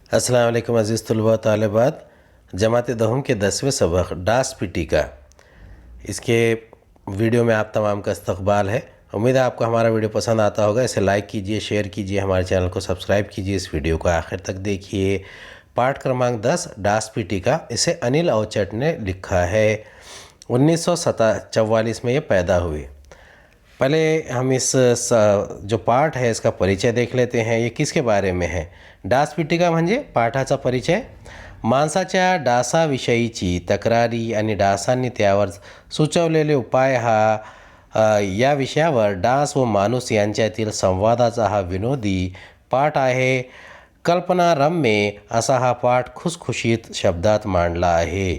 अस्सलाम वालेकुम अज़ीज़ तलबा तालिबात। जमात दहम के 10वें सबक डास पीटी का इसके वीडियो में आप तमाम का इस्तकबाल है। उम्मीद है आपको हमारा वीडियो पसंद आता होगा। इसे लाइक कीजिए, शेयर कीजिए, हमारे चैनल को सब्सक्राइब कीजिए। इस वीडियो को आखिर तक देखिए। पाठ क्रमांक 10 डास पीटी का, इसे अनिल अवचट ने लिखा है। 1944 में ये पैदा हुए। पहले हम इस जो पाठ है इसका परिचय देख लेते हैं। ये किसके बारे में है? डास पिटिका म्हणजे पाठाचा परिचय। माणसाच्या डासाविषयीची तक्रारी आणि डासांनी त्यावर सुचवलेले उपाय या विषयावर डास व माणूस यांच्यातील संवादाचा हा विनोदी पाठ आहे। कल्पनारम्य असा हा पाठ खुशखुशीत शब्दात मांडला आहे।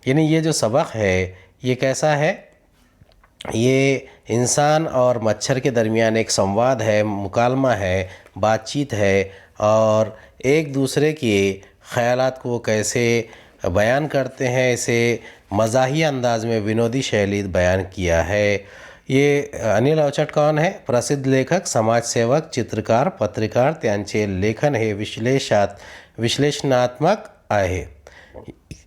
यानी ये जो सबक है ये कैसा है? ये इंसान और मच्छर के दरमियान एक संवाद है, मुकालमा है, बातचीत है और एक दूसरे के ख़यालात को कैसे बयान करते हैं, इसे मज़ाही अंदाज में विनोदी शैली बयान किया है। ये अनिल अवचट कौन है? प्रसिद्ध लेखक, समाजसेवक, चित्रकार, पत्रकार। त्यांचे लेखन हे विश्लेषणात्मक आहे।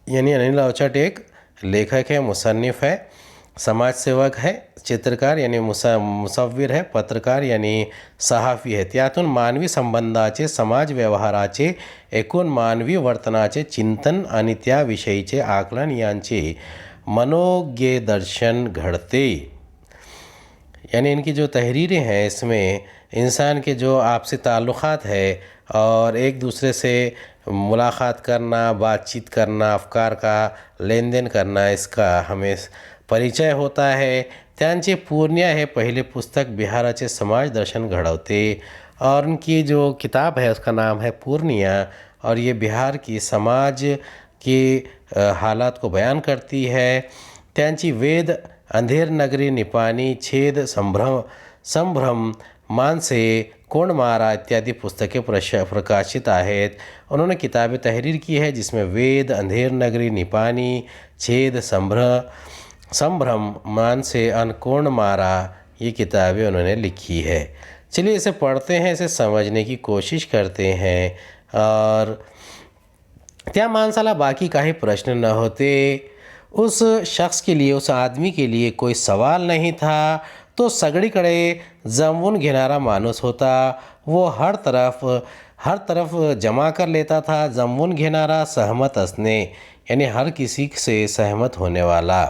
यानी अनिल अवचट एक लेखक है, मुसन्निफ है, समाजसेवक है, चित्रकार यानी मुसव्विर है, पत्रकार यानी सहाफी है। त्यातून मानवी संबंधाचे, समाज व्यवहाराचे, एकूण मानवी वर्तनाचे चिंतन आणि त्याविषयीचे आकलन यांचे मनोज्ञ दर्शन घडते। यानी इनकी जो तहरीरें हैं इसमें इंसान के जो आपसी ताल्लुक़ात है और एक दूसरे से मुलाकात करना, बातचीत करना, अफकार का लेन देन करना, इसका हमें परिचय होता है। त्यांचे पूर्णिया हे पहले पुस्तक बिहाराचे समाज दर्शन घडवते और उनकी जो किताब है उसका नाम है पूर्णिया और ये बिहार की समाज की हालात को बयान करती है। त्यांची वेद, अंधेर नगरी, निपानी, छेद, संभ्रम, मानसे, कोण मारा इत्यादि पुस्तकें प्रकाशित आहेत। उन्होंने किताबें तहरीर की है जिसमें वेद, अंधेर नगरी, निपानी, छेद, संभ्रम, मानसे, कोण मारा ये किताबें उन्होंने लिखी है। चलिए इसे पढ़ते हैं, इसे समझने की कोशिश करते हैं। और त्या माणसाला बाकी काही प्रश्न न होते। उस शख्स के लिए, उस आदमी के लिए कोई सवाल नहीं था। तो सगळीकडे जमवून घेणारा माणूस होता। वो हर तरफ जमा कर लेता था। जमवून घेणारा, सहमत असणे यानी हर किसी से सहमत होने वाला।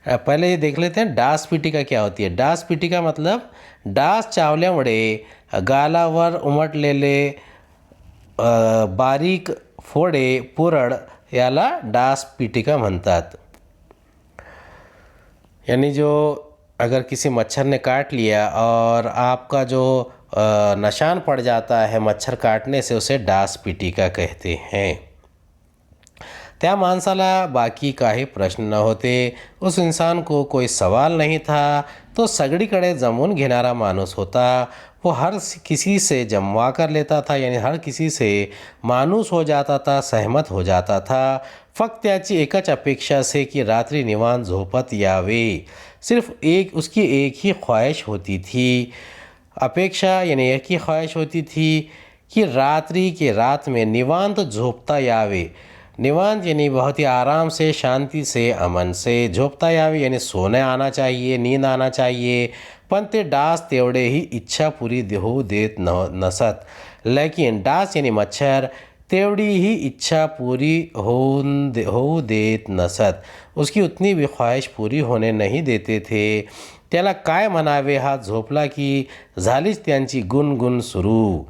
पहले ये देख लेते हैं डास पिटिका क्या होती है। डास पिटिका मतलब डास चावल्यामुळे गालावर उमटलेले बारीक फोडे, पुरळ याला डास पिटिका म्हणतात। यानी जो अगर किसी मच्छर ने काट लिया और आपका जो निशान पड़ जाता है मच्छर काटने से, उसे डास पिटिका कहते हैं। त्या माणसाला बाकी काही प्रश्न न होते। उस इंसान को कोई सवाल नहीं था। तो सगळीकडे जमवून घेणारा माणूस होता। वो हर किसी से जमवा कर लेता था यानी हर किसी से माणूस हो जाता था, सहमत हो जाता था। फक्त त्याची एकच अपेक्षा से कि रात्रि निवांत झोपत यावे। सिर्फ उसकी एक ही ख्वाहिश होती थी। अपेक्षा यानी एक ही ख्वाहिश होती थी कि रात में निवांत झोपता यावे। निवांत यानी बहुत ही आराम से, शांति से, अमन से झोपता यावे यानी सोने आना चाहिए, नींद आना चाहिए। पण ते डास तेवढे ही इच्छा पूरी होऊ देत नसत। लेकिन डास यानी मच्छर तेवढी ही इच्छा पूरी होऊ देत नसत। उसकी उतनी भी ख्वाहिश पूरी होने नहीं देते थे। त्याला काय म्हणावे, हा झोपला की झालीच त्यांची गुनगुन सुरू।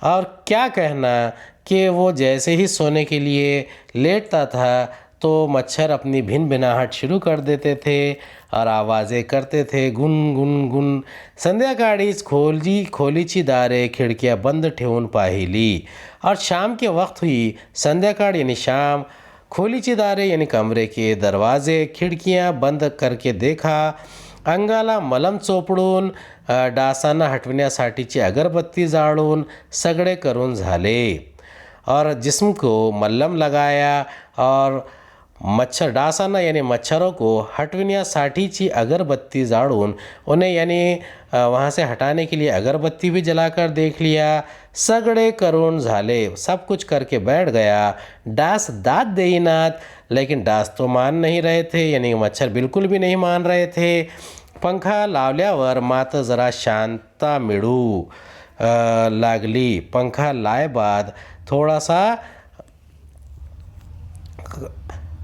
और क्या कहना कि वो जैसे ही सोने के लिए लेटता था तो मच्छर अपनी भिनभिनाहट शुरू कर देते थे और आवाज़ें करते थे, गुन गुन गुन। संध्याकाळीच खोलीची दारे, खिडक्या बंद ठेवून पाहिली और शाम के वक्त हुई। संध्याकाळ यानी शाम, खोलीची दारे यानी कमरे के दरवाजे, खिडकियाँ बंद करके देखा। अंगाला मलम चोपडून, डासांना हटविण्यासाठीची अगरबत्ती जाळून सगळे करून झाले और जिस्म को मल्लम लगाया और मच्छर डासांना यानी मच्छरों को हटविण्यासाठीची अगरबत्ती जाळून उन्हें यानी वहाँ से हटाने के लिए अगरबत्ती भी जलाकर देख लिया। सगळे करून झाले, सब कुछ करके बैठ गया। डास दाद देईनात, लेकिन डास तो मान नहीं रहे थे, यानी मच्छर बिल्कुल भी नहीं मान रहे थे। पंखा लावल्यावर मात्र जरा शांतता मिळू लागली। पंखा लाए बाद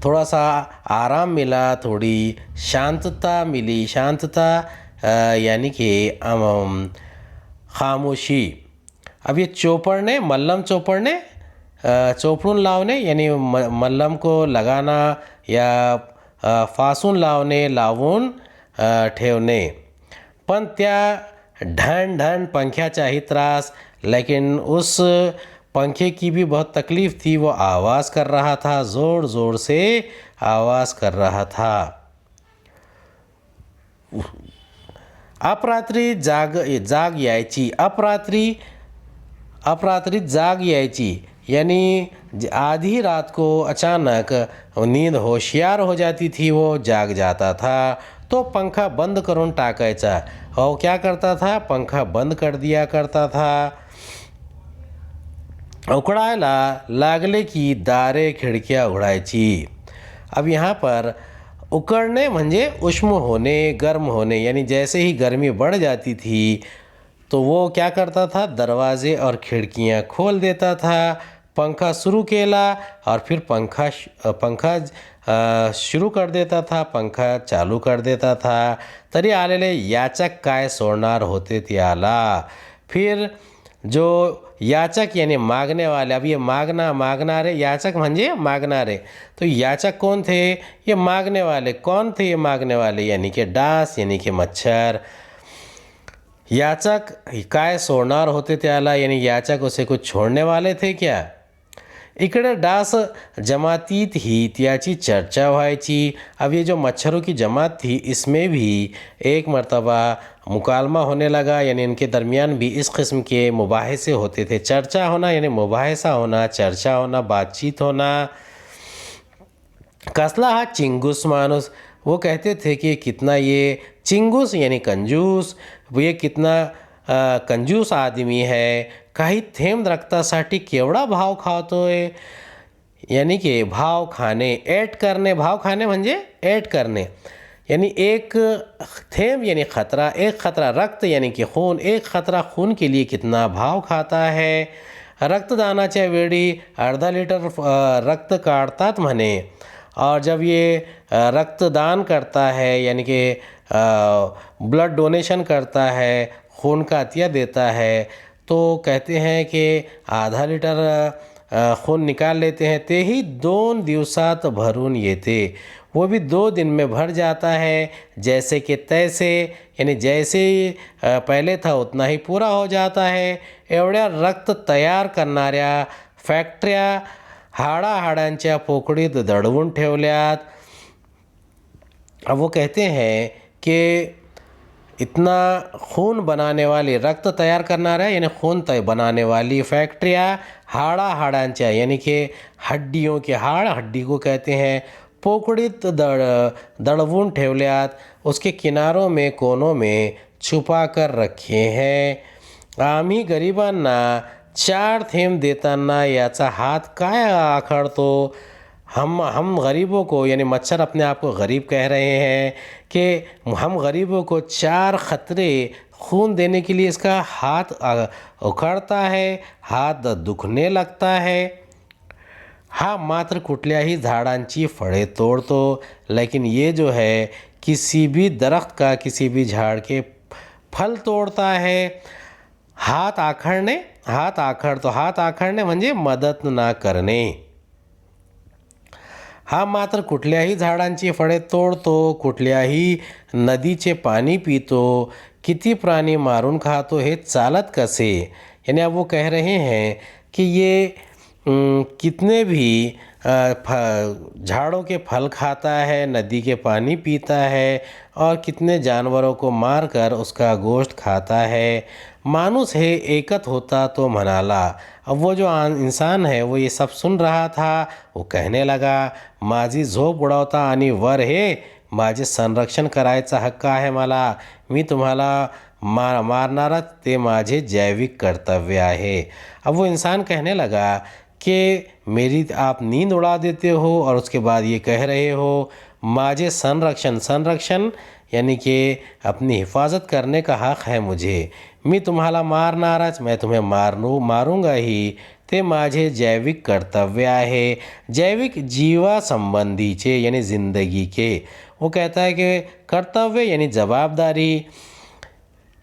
थोड़ा सा आराम मिला, थोड़ी शांतता मिली। शांतता यानी कि खामोशी। अब ये चोपड़ने, मल्लम चोपड़ने, चोपड़ून लावणे यानी मल्लम को लगाना या फासून लावून ठेवणे। पण त्या ढण ढण पंख्याचा ही त्रास, लेकिन उस पंखे की भी बहुत तकलीफ़ थी। वो आवाज़ कर रहा था, ज़ोर ज़ोर से आवाज़ कर रहा था। अपरात्री जाग यायची। अपरात्री जाग यायची यानी आधी रात को अचानक नींद होशियार हो जाती थी, वो जाग जाता था तो पंखा बंद करून टाकायचा। और क्या करता था, पंखा बंद कर दिया करता था। उकडायला लागले की दारे खिड़कियाँ उघडायची। अब यहाँ पर उकड़ने म्हणजे उष्म होने, गर्म होने, यानी जैसे ही गर्मी बढ़ जाती थी तो वो क्या करता था, दरवाजे और खिड़कियाँ खोल देता था। पंखा शुरू केला और फिर पंखा शुरू कर देता था, पंखा चालू कर देता था। तरी आलेले याचक काय सोडणार होते त्याला। फिर जो याचक यानी मांगने वाले, अब ये मांगनारे, याचक म्हणजे मांगनारे, तो याचक कौन थे, ये मांगने वाले। कौन थे ये मांगने वाले, यानी कि डास यानी कि मच्छर। याचक काय सोडणार होते त्याला, यानी याचक उसे कुछ छोड़ने वाले थे क्या। इकडे डास जमातीत ही त्याची चर्चा व्हायची। अब ये जो मच्छरों की जमात थी, इसमें भी एक मर्तबा मुकालमा होने लगा, यानी इनके दरमियान भी इस किस्म के मुबाहिसे होते थे। चर्चा होना यानी मुबाहिसा होना, चर्चा होना, बातचीत होना। कसला हा चिंगूस मानुस, वो कहते थे कि कितना ये चिंगूस यानी कंजूस, ये कितना कंजूस आदमी है। काही थेंब रक्तासाठी केवढा भाव खातोय, यानी कि भाव खाने, ऐट करने। भाव खाने म्हणजे ऐट करने, यानी एक थेंब यानी खतरा, एक खतरा रक्त यानी कि खून, एक खतरा खून के लिए कितना भाव खाता है। रक्तदानाच्या वेळी अर्धा लिटर रक्त काढतात म्हणे। और जब ये रक्तदान करता है यानी कि ब्लड डोनेशन करता है, खून का अतिया देता है, तो कहते हैं कि आधा लिटर खून निकाल लेते हैं। ते ही 2 दिवसात भरून येते, वो भी 2 दिन में भर जाता है। जैसे कि तैसे, यानी जैसे पहले था उतना ही पूरा हो जाता है। एवढ्या रक्त तयार करणाऱ्या फॅक्टऱ्या हाडांच्या पोकळीत दडवून ठेवल्यात। अब वो कहते हैं कि इतना खून बनाने वाली, रक्त तैयार करना रहा यानी खून बनाने वाली फैक्ट्रियाँ हाडांच्या यानी कि हड्डियों के, हाड़ हड्डी को कहते हैं, पोकळीत दडवून ठेवल्यात, उसके किनारों में कोनों में छुपा कर रखे हैं। आम्ही गरिबांना 4 थेंब देताना याचा हात काय आखडतो। हम गरीबों को, यानी मच्छर अपने आप को गरीब कह रहे हैं कि हम गरीबों को 4 खतरे खून देने के लिए इसका हाथ उखड़ता है, हाथ दुखने लगता है। हा मात्र कुठल्याही झाडांची फळे तोड़तो, लेकिन ये जो है किसी भी दरख्त का, किसी भी झाड़ के फल तोड़ता है। हाथ आखडणे म्हणजे मदत ना करणे। हा मात्र कुठल्याही झाडांची फळे तोड़तो, कुठल्याही नदीचे पानी पीतो, किती प्राणी मारून खातो, हे चालत कसे। यानी अब वो कह रहे हैं कि ये कितने भी झाड़ों के फल खाता है, नदी के पानी पीता है और कितने जानवरों को मारकर उसका गोश्त खाता है। मानुस हे एकत होता तो म्हणाला। अब वो जो इंसान है वो ये सब सुन रहा था। वो कहने लगा, माझी झोप उडवता आणि वर हे माझे संरक्षण करायचा हक्क आहे मला। मी तुम्हाला मारणारा ते माझे जैविक कर्तव्य आहे। अब वो इंसान कहने लगा कि मेरी आप नींद उड़ा देते हो और उसके बाद ये कह रहे हो माझे संरक्षण यानी कि अपनी हिफाजत करने का हक़ है मुझे। मी तुम्हाला मारणारच, मैं तुम्हें मारूंगा ही, ते माझे जैविक कर्तव्य आहे। जैविक जीवासंबंधीचे यानी ज़िंदगी के। वो कहता है कि कर्तव्य यानी जवाबदारी,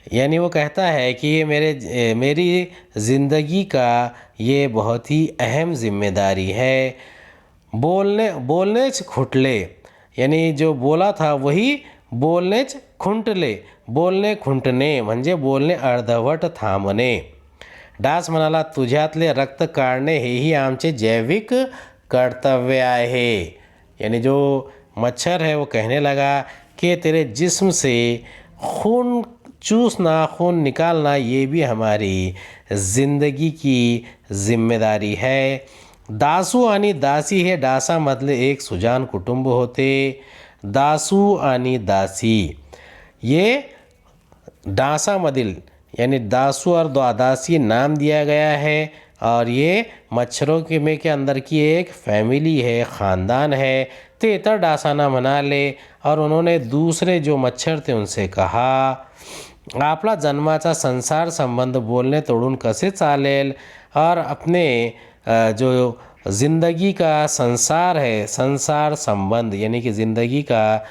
यानी वो कहता है कि ये मेरी ज़िंदगी का ये बहुत ही अहम जिम्मेदारी है। बोलनेच खुटले, यानी जो बोला था वही बोलनेच खुंटले। बोलणे खुंटणे म्हणजे बोलणे अर्धवट थांबणे। डास म्हणाला, तुझ्यातले रक्त काढणे हेही आमचे जैविक कर्तव्य आहे। यानी जो मच्छर है वो कहने लगा कि तेरे जिस्म से खून चूसना, खून निकालना ये भी हमारी ज़िंदगी की जिम्मेदारी है। दासू आणि दासी हे डासामधले एक सुजान कुटुंब होते। दासू आणि दासी ये डासामधील यानी दासू और दासी नाम दिया गया है और ये मच्छरों के अंदर की एक फैमिली है, ख़ानदान है। ते इतर डासाना मना ले। और उन्होंने दूसरे जो मच्छर थे उनसे कहा, आपला जन्माचा संसार संबंध बोलने तोडून कसे चालेल। और अपने जो ज़िंदगी का संसार है, संसार संबंध यानी कि ज़िंदगी का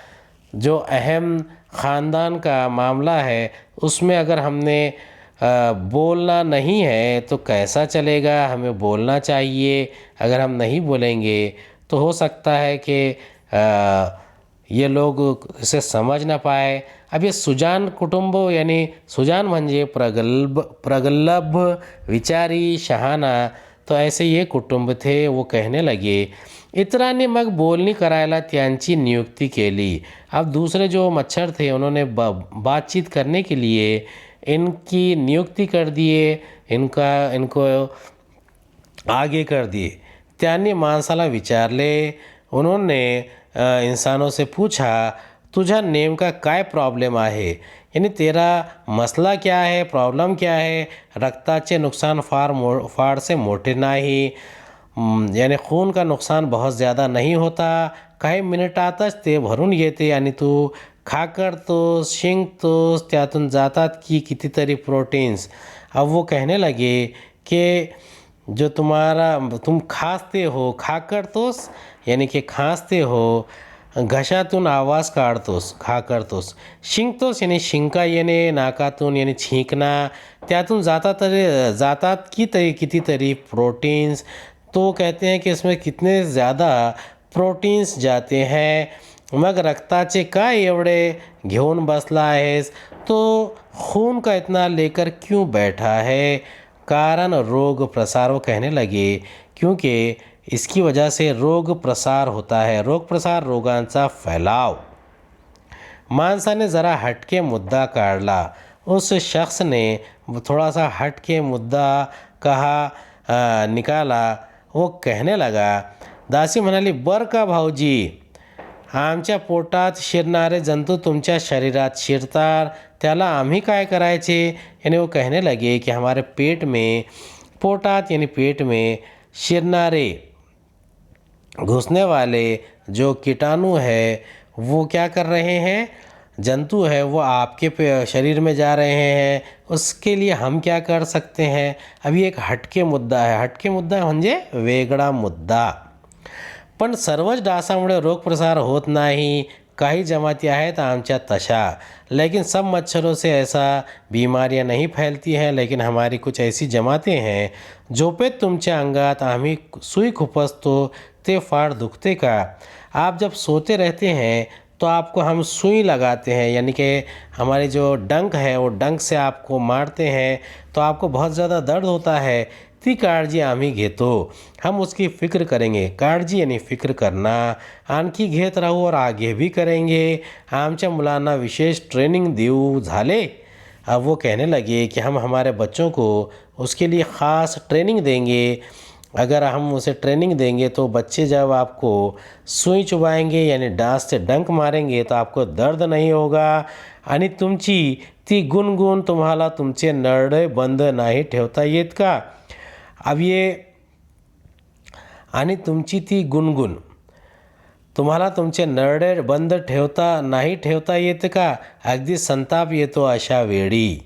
जो अहम ख़ानदान का मामला है उसमें अगर हमने बोलना नहीं है तो कैसा चलेगा। हमें बोलना चाहिए। अगर हम नहीं बोलेंगे तो हो सकता है कि ये लोग इसे समझ ना पाए। अब ये सुजान कुटुंब यानी सुजान म्हणजे प्रगल्भ विचारी शहाणा, तो ऐसे ये कुटुंब थे। वो कहने लगे, इतरांनी मग बोलणी करायला त्यांची नियुक्ती केली। अब दूसरे जो मच्छर थे उन्होंने बातचीत करने के लिए इनकी नियुक्ति कर दिए, इनको आगे कर दिए। त्यांनी माणसाला विचारले, उन्होंने इंसानों से पूछा, तुझा नेमका काय प्रॉब्लेम आहे, यानी तेरा मसला क्या है, प्रॉब्लम क्या है। रक्ताचे नुकसान फार से मोठे नाही, यानी खून का नुकसान बहुत ज़्यादा नहीं होता, काही मिनिटातच ते भरून येते आणि तू खाकरतोस, शिंकतोस, त्यातून जातात की कितीतरी प्रोटीन्स। अब वो कहने लगे कि जो तुम खांसते हो, खाकरतोस यानी कि खांसते हो, घशातून आवाज काढतोस, खाकरतोस, शिंकतोस यानी शिंका येणे, नाकातून यानी छींकना, त्यातून जातात कितीतरी प्रोटीन्स। तो कहते हैं कि इसमें कितने ज़्यादा प्रोटीन्स जाते हैं। मग रक्ताचे काय एवढे घेऊन बसला आहेस, तो खून का इतना लेकर क्यों बैठा है। कारण रोग प्रसार, वो कहने लगे क्योंकि इसकी वजह से रोग प्रसार होता है। रोग प्रसार रोगांचा फैलाव। माणसाने ज़रा हटके मुद्दा काढला। उस शख्स ने थोड़ा सा हटके मुद्दा निकाला। वो कहने लगा, दासी म्हणाली, बर का भाऊजी, आमच्या पोटात शिरणारे जंतू तुमच्या शरीरात शिरतात, त्याला आम्ही काय करायचे। यानी वो कहने लगे कि हमारे पेट में, पोटात यानी पेट में शिरनारे, घुसने वाले जो कीटाणु है वो क्या कर रहे हैं, जंतु है वो आपके शरीर में जा रहे हैं, उसके लिए हम क्या कर सकते हैं। अभी एक हटके मुद्दा है। हटके मुद्दा म्हणजे वेगळा मुद्दा। पण सर्वच डासामुळे रोगप्रसार होत नाही। काही जमाती आहेत आमच्या तशा, लेकिन सब मच्छरों से ऐसा बीमारियां नहीं फैलती हैं। लेकिन हमारी कुछ ऐसी जमातें हैं, झोपेत तुमच्या अंगात आम्ही सुई खुपसतो, ते फार दुखते का। आप जब सोते रहते हैं तो आपको हम सुई लगाते हैं, यानी कि हमारी जो डंक है वो डंक से आपको मारते हैं तो आपको बहुत ज़्यादा दर्द होता है। ती काळजी आम्ही घेतो. हम उसकी फिक्र करेंगे. काळजी यानी फिक्र करना. आणखी घेत राहू और आगे भी करेंगे. आमच्या मुलांना विशेष ट्रेनिंग देऊ झाले. अब वो कहने लगे कि हम हमारे बच्चों को उसके लिए ख़ास ट्रेनिंग देंगे. अगर हम उसे ट्रेनिंग देंगे तो बच्चे जब आपको सुई चुभाएंगे यानी डांस से डंक मारेंगे तो आपको दर्द नहीं होगा. आणि तुमची ती गुणगुण तुम्हाला तुमचे नरडे बंद नाही ठेवता येत का. अब ये आणि तुमची ती गुणगुण तुम्हाला तुमचे नरडे बंद नाही ठेवता येत का. अगदी संताप येतो अशा वेळी.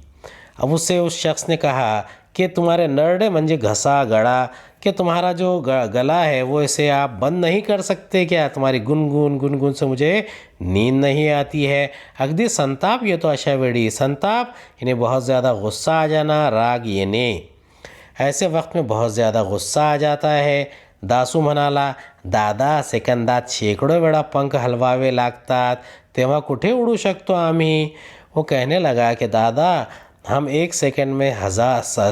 अब उससे उस शख्स ने कहा कि तुम्हारे नरडे म्हणजे घसा गळा कि तुम्हारा जो गला है वो इसे आप बंद नहीं कर सकते क्या. तुम्हारी गुनगुन से मुझे नींद नहीं आती है. अगदी संताप येतो अशा वेळी. संताप यानी बहुत ज़्यादा गुस्सा आ जाना, राग येणे. ऐसे वक्त में बहुत ज़्यादा गुस्सा आ जाता है. दासू म्हणाला, दादा सेकंदात शेकडो वेळा पंख हलवावे लागतात, तेव्हा कुठे उडू शकतो आम्ही. वो कहने लगा कि दादा हम 1 सेकंड में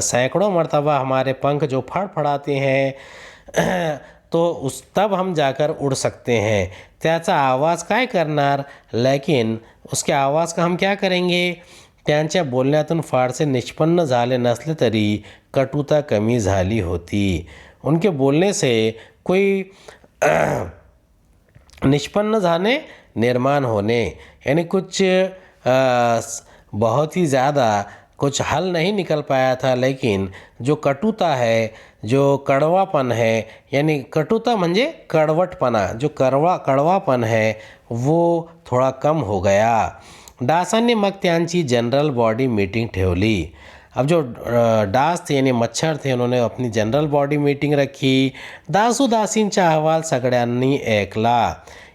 सैकड़ों मरतबा हमारे पंख जो फड़फड़ाते हैं तो तब हम जाकर उड़ सकते हैं. त्याचा आवाज़ काय करणार. लेकिन उसके आवाज़ का हम क्या करेंगे. त्यांच्या बोलण्यातून फारसे निष्पन्न झाले नसले तरी कटुता कमी झाली होती. उनके बोलने से कोई निष्पन्न झाने, निर्माण होने यानी कुछ बहुत ही ज़्यादा कुछ हल नहीं निकल पाया था. लेकिन जो कटुता है, जो कड़वापन है यानी कटुता म्हणजे कड़वटपना, जो कड़वापन है वो थोड़ा कम हो गया. डासांनी मग त्यांची जनरल बॉडी मीटिंग ठेवली. अब जो डास थे यानी मच्छर थे उन्होंने अपनी जनरल बॉडी मीटिंग रखी. दासू दासींचा अहवाल सगळ्यांनी ऐकला.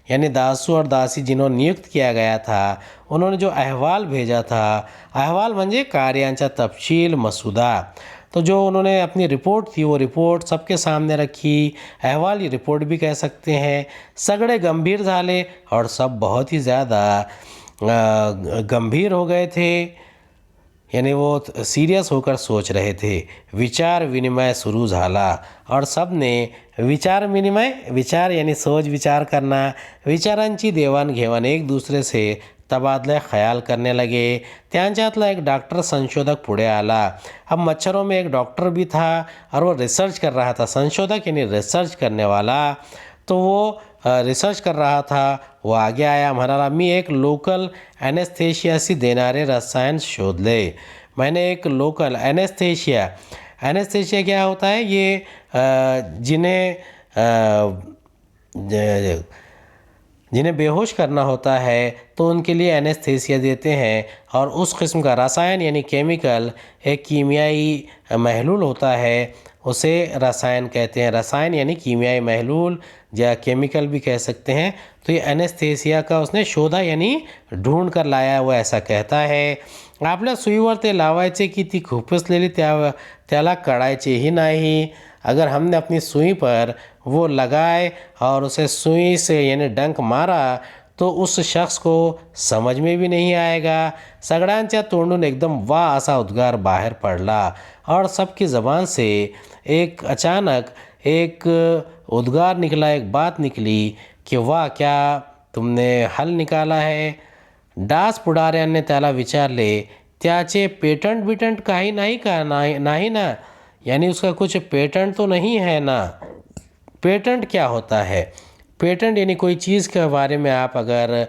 यानी दासू और दासी जिन्होंने नियुक्त किया गया था उन्होंने जो अहवाल भेजा था, अहवाल म्हणजे कार्यांचा तपशील मसूदा, तो जो उन्होंने अपनी रिपोर्ट थी वो रिपोर्ट सबके सामने रखी. अहवाल ये रिपोर्ट भी कह सकते हैं. सगळे गंभीर झाले और सब बहुत ही ज़्यादा गंभीर हो गए थे. यानी वो सीरियस होकर सोच रहे थे. विचार विनिमय सुरू झाला और सब ने विचार यानी सोच विचार करना, विचारांची देवाणघेवाण एक दूसरे से तबादला ख्याल करने लगे. त्यांच्यातला एक डॉक्टर संशोधक पुढे आला. अब मच्छरों में एक डॉक्टर भी था और वो रिसर्च कर रहा था. संशोधक यानी रिसर्च करने वाला. तो वो रिसर्च कर रहा था. वो आगे आया, म्हणाला मी एक लोकल ॲनेस्थेशियाशी देणारे रसायन शोधले. मैंने एक लोकल एनेस्थेशिया क्या होता है. ये जिन्हें बेहोश करना होता है तो उनके लिए एनेस्थेसिया देते हैं. और उस किस्म का रसायन यानी केमिकल एक कीमियाई महलूल होता है, उसे रसायन कहते हैं. रसायन यानी कीमियाई महलूल या केमिकल भी कह सकते हैं. तो ये एनेस्थेसिया का उसने शोधा यानी ढूंढ कर लाया, वो ऐसा कहता है. आपल्या सुईवर ते लावायचे की ती खुपसलेली त्याला कळायचेही नाही. अगर हमने अपनी सुई पर वो लगाए और उसे सुई से यानी डंक मारा तो उस शख्स को समझ में भी नहीं आएगा. सगळ्यांच्या तोंडून एकदम वाह असा उद्गार बाहेर पडला और सबकी ज़बान से एक अचानक एक उद्गार निकला, एक बात निकली कि वाह क्या तुमने हल निकाला है. डास पुढाऱ्यांनी त्याला विचारले, त्याचे पेटंट काही नाही का. नाही ना, यानी उसका कुछ पेटेंट तो नहीं है ना. पेटेंट क्या होता है. पेटेंट यानी कोई चीज़ के बारे में आप अगर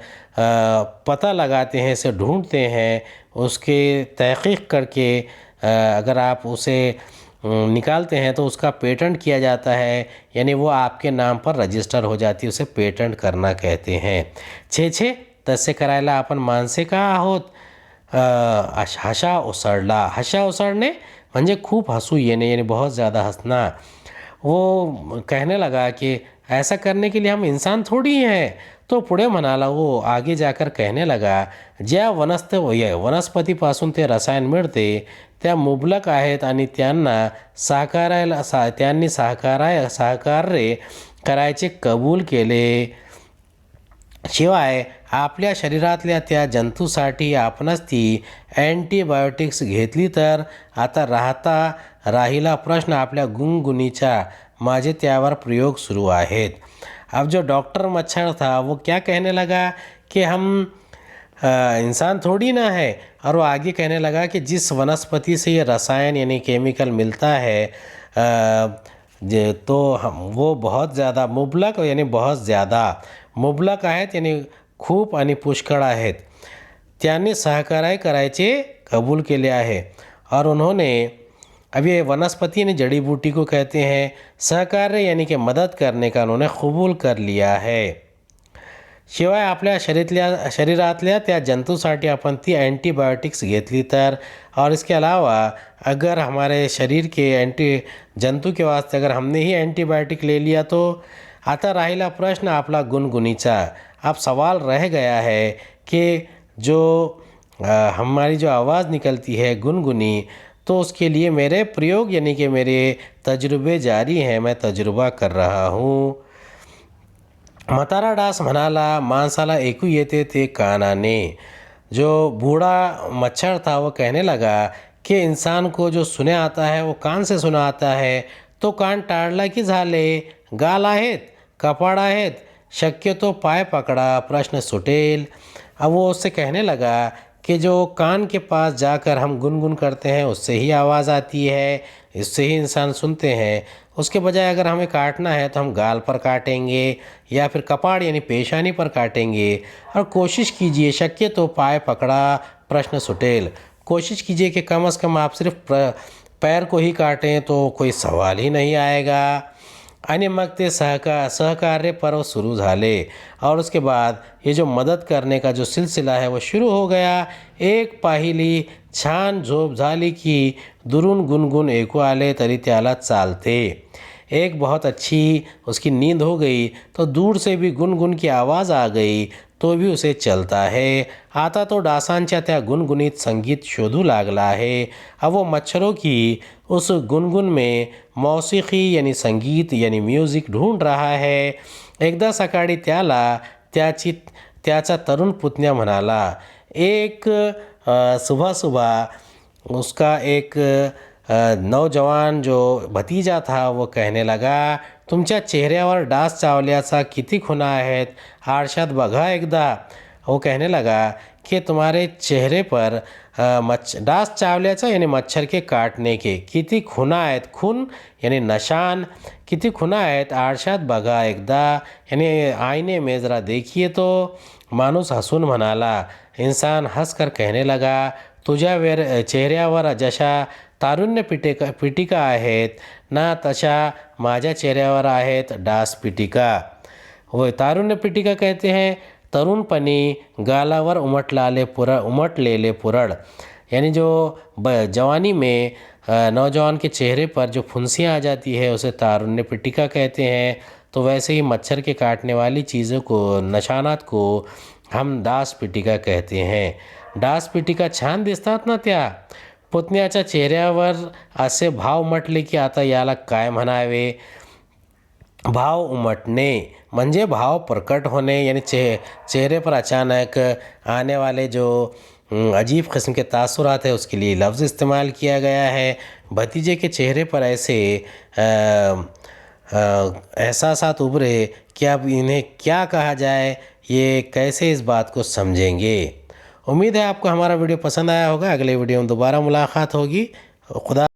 पता लगाते हैं, इसे ढूंढते हैं, उसके तहक़ीक़ करके अगर आप उसे निकालते हैं तो उसका पेटेंट किया जाता है. यानी वो आपके नाम पर रजिस्टर हो जाती है, उसे पेटेंट करना कहते हैं. छे तसे करायला आपण माणसे का आहोत. हशा उसळला. हशा उसळणे म्हणजे खूप हंसू येणे यानी बहुत ज़्यादा हंसना. वो कहने लगा कि ऐसा करने के लिए हम इंसान थोड़ी हैं. तो पुढे म्हणाला, वो आगे जाकर कहने लगा, ज्या वनस्पतीपासून ते रसायन मिळते त्या मुबलक आहेत आणि त्यांना सहकार्य करायचे कबूल केले. शिवाय आपल्या शरीरातल्या त्या जंतूसाठी आपणच ती अँटीबायोटिक्स घेतली तर आता राहिला प्रश्न आपल्या गुणगुणीचा। माझे त्यावर प्रयोग सुरू आहेत। अब जो डॉक्टर मच्छर था वो क्या कहने लगा कि हम इंसान थोड़ी ना है। और वो आगे कहने लगा कि जिस वनस्पति से ये रसायन यानी केमिकल मिलता है तो हम वो बहुत ज़्यादा मुबलक यानी बहुत ज़्यादा मुबलक आहेत यानी खूप आणि पुष्कळ आहेत। त्यांनी सहकार्य करायचे कबूल केले आहे। और उन्होंने अब ये वनस्पति यानी जड़ी बूटी को कहते हैं, सहकार्य यानी कि मदद करने का उन्होंने कबूल कर लिया है। शिवाय आपल्या शरीरातल्या त्या जंतूसाठी आपण ती अँटीबायोटिक्स घेतली तर। और इसके अलावा अगर हमारे शरीर के जंतु के वास्ते अगर हमने ही एंटीबायोटिक ले लिया तो आता राहिला प्रश्न आपला गुणगुणीचा। अब सवाल रह गया है कि जो हमारी जो आवाज़ निकलती है गुनगुनी, तो उसके लिए मेरे प्रयोग यानी कि मेरे तजुर्बे जारी हैं, मैं तजुर्बा कर रहा हूँ। म्हातारा डास म्हणाला, माणसाला ऐकू येते ते कानाने। जो बूढ़ा मच्छर था वो कहने लगा कि इंसान को जो सुने आता है वो कान से सुना आता है, तो कान टाळला की झाले। गाल आहेत, कपाळ आहेत, शक्यतो पाय पकड़ा, प्रश्न सुटेल। अब वो उससे कहने लगा कि जो कान के पास जाकर हम गुनगुन करते हैं उससे ही आवाज़ आती है, इससे ही इंसान सुनते हैं। उसके बजाय अगर हमें काटना है तो हम गाल पर काटेंगे या फिर कपाड़ यानी पेशानी पर काटेंगे। और कोशिश कीजिए, शक्य तो पाय पकड़ा, प्रश्न सुटेल। कोशिश कीजिए कि कम से कम आप सिर्फ पैर को ही काटें तो कोई सवाल ही नहीं आएगा। आणि मग ते सहकार्य पर्व सुरू झाले। और उसके बाद ये जो मदद करने का जो सिलसिला है वो शुरू हो गया। एक पाहिली छान झोप झाली की दुरून गुनगुन ऐकू आले तरी त्याला चालते। एक बहुत अच्छी उसकी नींद हो गई तो दूर से भी गुनगुन की आवाज़ आ गई तो भी उसे चलता है। आता तो डासांच्या त्या गुनगुनीत संगीत शोधू लागला आहे। अब वो मच्छरों की उस गुनगुन में मौसीकी यानी संगीत यानी म्यूज़िक ढूंढ रहा है। एकदा सकाळी त्याचा तरुण पुतण्या म्हणाला। एक सुबह सुबह उसका एक नौजवान जो भतीजा था वो कहने लगा, तुमच्या चेहऱ्यावर डास चावल्याचा किती खुणा आहेत, आरशात बघा एकदा। वो कहने लगा कि तुम्हारे चेहरे पर डास चावल्याचा यानी मच्छर के काटने के किती खुणा आहेत, खून यानी निशान, किती खुणा आहेत, आरशात बघा एकदा यानी आईने में ज़रा देखिए तो। माणूस हसून म्हणाला। इंसान हंसकर कहने लगा, तुझ्या चेहऱ्यावर जशा तारुण्य पिटिका आहेत ना तशा माझ्या चेहऱ्यावर आहेत डास पिटिका। वो तारुण्य पिटिका कहते हैं तरुणपणी गालावर उमटलेले पुरड़ यानी जो जवानी में नौजवान के चेहरे पर जो फुंसियाँ आ जाती है उसे तारुण्य पिटिका कहते हैं। तो वैसे ही मच्छर के काटने वाली चीज़ों को, निशानात को हम डास पिटिका कहते हैं। डास पिटिका छान दिसतात ना त्या। पुतण्याच्या चेहऱ्यावर असे भाव उमटले की आता याला काय म्हणावे। भाव उमटने म्हणजे भाव प्रकट होने यानी चेहरे पर अचानक आने वाले जो अजीब किस्म के तासुरात है उसके लिए लफ्ज़ इस्तेमाल किया गया है। भतीजे के चेहरे पर ऐसे एहसासात उभरे कि अब इन्हें क्या कहा जाए, ये कैसे इस बात को समझेंगे। उम्मीद है आपको हमारा वीडियो पसंद आया होगा। अगले वीडियो में दोबारा मुलाकात होगी। खुदा